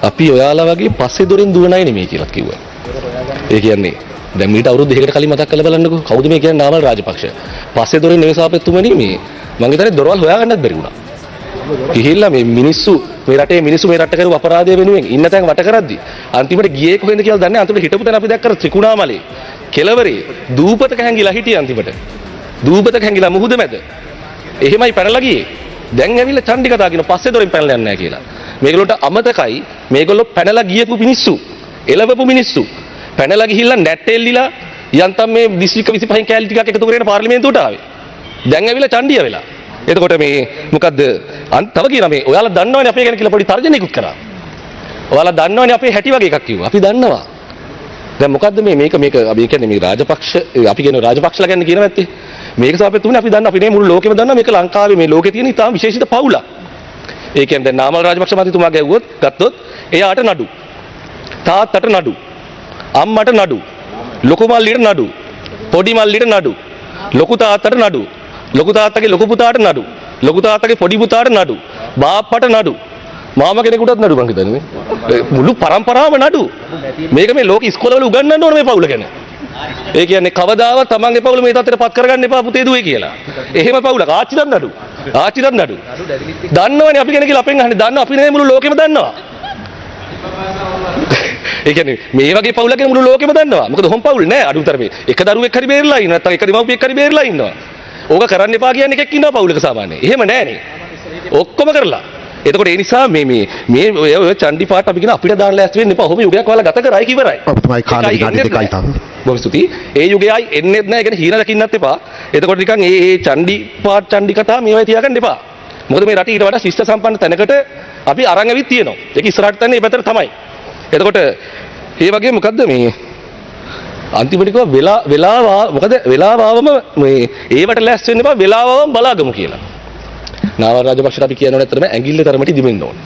අපි ඔයාලා වගේ පස්සේ දොරෙන් දුවන අය නෙමෙයි කියලා කිව්වා. ඒ කියන්නේ දැන් මීට අවුරුදු දෙකකට කලින් මතක් කරලා බලන්නකෝ කවුද මේ කියන්නේ නාමල් රාජපක්ෂ. පස්සේ දොරෙන් නෙවෙයි සාපෙත්තුමනි මේ මං හිතන්නේ දොරවල් හොයාගන්නත් බැරි වුණා. ගිහිල්ලා මේ මිනිස්සු මේ රට කරු අපරාධය වෙනුවෙන් ඉන්න තැන් වට කරද්දි අන්තිමට ගියේ කොහෙන්ද කියලා දන්නේ අන්තිමට හිටපු තැන අපි දැක්කර ත්‍රිකුණාමලේ කෙළවරේ දූපතක හැංගිලා හිටියේ අන්තිමට. දූපතක හැංගිලා මුහුද මැද. එහෙමයි පැනලා ගියේ. දැන් ඇවිල්ලා චණ්ඩි කතා කියන පස්සේ දොරෙන් පැනලා යන්නේ නැහැ කියලා. මේගොල්ලන්ට අමතකයි මේගොල්ලෝ පැනලා ගියපු මිනිස්සු එළවපු මිනිස්සු පැනලා ගිහිල්ලා නැට්ටෙල්ලිලා යන්තම් මේ දිස්ත්‍රික්ක 25 කැලි ටිකක් එකතු කරගෙන පාර්ලිමේන්තුවට ආවේ. දැන් ඇවිල්ලා චණ්ඩිය වෙලා. එතකොට මේ මොකද්ද තව කියනවා මේ ඔයාලා දන්නවනේ අපේ ගැන කියලා පොඩි තර්ජනයකුත් කරා. ඔයාලා දන්නවනේ අපේ හැටි වගේ එකක් කිව්වා. අපි දන්නවා. දැන් මොකද්ද මේක අපි කියන්නේ මේ රාජපක්ෂ අපි කියන රාජපක්ෂලා ගැන කියන නැත්තේ. මේක සාපේතුනේ අපි දන්නවා අපි මේ මුළු ලෝකෙම දන්නවා මේක ලංකාවේ මේ ලෝකේ තියෙන ඉතාම විශේෂිත පවුලක්. ඒ කියන්නේ දැන් නාමල් රාජපක්ෂ මහතුමා ගත්තොත් එයාට නඩු. තාත්තට නඩු. අම්මට නඩු. ලොකු මල්ලිට නඩු. පොඩි මල්ලිට නඩු. ලොකු තාත්තට නඩු. ලොකු තාත්තගේ ලොකු පුතාට නඩු. ලොකු තාත්තගේ පොඩි පුතාට නඩු. බාප්පට නඩු. මාමා කෙනෙකුටත් නඩු මං හිතන්නේ. මුළු පරම්පරාවම නඩු. මේක මේ ලෝක ඉස්කෝලවල උගන්වන්න ඕන මේ පවුල ගැන. ඒ කියන්නේ කවදාවත් තමන්ගේ පවුල මේ තත්ත්වයට පත් කරගන්න එපා පුතේ දුවේ කියලා. එහෙම පවුලක් ආච්චිට නඩු. ආච්චිට නඩු. දන්නවනේ අපි කෙනෙක් කියලා අපෙන් අහන්නේ දන්නවා අපි නේ මුළු ලෝකෙම දන්නවා. ඒ කියන්නේ මේ වගේ පවුලක මුළු ලෝකෙම දන්නවා. මොකද හොම් පවුල් නෑ අඩුතරමේ. එක දරුවෙක් හරි බේරලා ඉන්නවා. නැත්නම් එක දෙමව්පියෙක් හරි බේරලා ඉන්නවා. ඕක කරන්න එපා කියන්නේ එකෙක් ඉන්නවා පවුලක සාමාන්‍යයෙන්. එහෙම නෑනේ. ඔක්කොම කරලා. එතකොට ඒ නිසා මේ ඔය චණ්ඩි පාට අපි කියන අපිට දාන්න ලෑස්ති වෙන්න එපා. ඔහොම යුගයක් ඔයාලා ගත කරයි කිවරයි. ඔබතුමායි කාලේ විනාඩි 2යි තාම. බොහොම ස්තුතියි. ඒ යුගයයි එන්නෙත් නෑ. ඒ කියන්නේ හීන දකින්නත් එපා. එතකොට නිකන් ඒ චණ්ඩි පාට චණ්ඩි කතා මේවයි තියාගන්න එපා. මොකද මේ රටේ ඊට වඩා ශිෂ්ට සම්පන්න තැනකට අපි අරන් ඇවිත් තියෙනවා. ඒක ඉස්සරහට තන්නේ මේ පැත්තට තමයි. එතකොට ඒ වගේ මොකද්ද මේ අන්තිමට කිව්වා වෙලාවම මේ ඒවට ලෑස්ති වෙන්න එපා වෙලාවම බලාගමු කියලා. නාමල් රාජපක්ෂට අපි කියනවා නැත්නම් ඇඟිල්ල තරමට දිමෙන්න ඕන.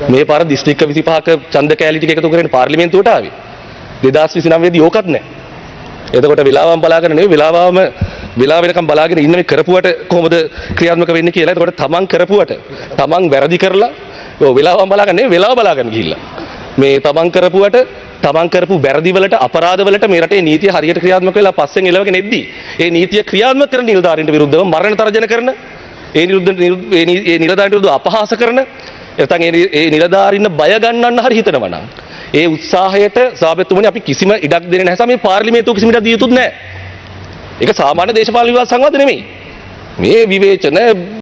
මේ පාර දිස්ත්‍රික්ක 25ක ඡන්ද කැලි ටික එකතු කරගෙන පාර්ලිමේන්තුවට ආවේ. 2029 දී ඕකත් නැහැ. එතකොට වෙලාවම බලාගෙන නෙවෙයි වෙලාව වෙනකම් බලාගෙන ඉන්න මේ කරපුවට කොහොමද ක්‍රියාත්මක වෙන්නේ කියලා. එතකොට තමන් කරපුවට තමන් වැරදි කරලා වෙලාවම බලාගෙන නෙවෙයි වෙලාව බලාගෙන ගිහිල්ලා. මේ තමන් කරපුවට තමන් කරපු වැරදි වලට අපරාධ වලට මේ රටේ නීතිය හරියට ක්‍රියාත්මක වෙලා පස්සෙන් එලවගෙන එද්දී ඒ නීතිය ක්‍රියාත්මක කරන නිලධාරීන්ට විරුද්ධව මරණ තර්ජන කරන ඒ නිලධාරීන්ට විරුද්ධව අපහාස කරන නැත්නම් ඒ නිලධාරීන්ව බය ගන්නන්න හරි හිතනවා නම් ඒ උත්සාහයට සාපේතුමනි අපි කිසිම ඉඩක් දෙන්නේ නැහැ. සම මේ පාර්ලිමේන්තුව කිසිම ඉඩක් දිය යුතුත් නැහැ. ඒක සාමාන්‍ය දේශපාලන විවාද සංවාද නෙමෙයි. මේ විවේචන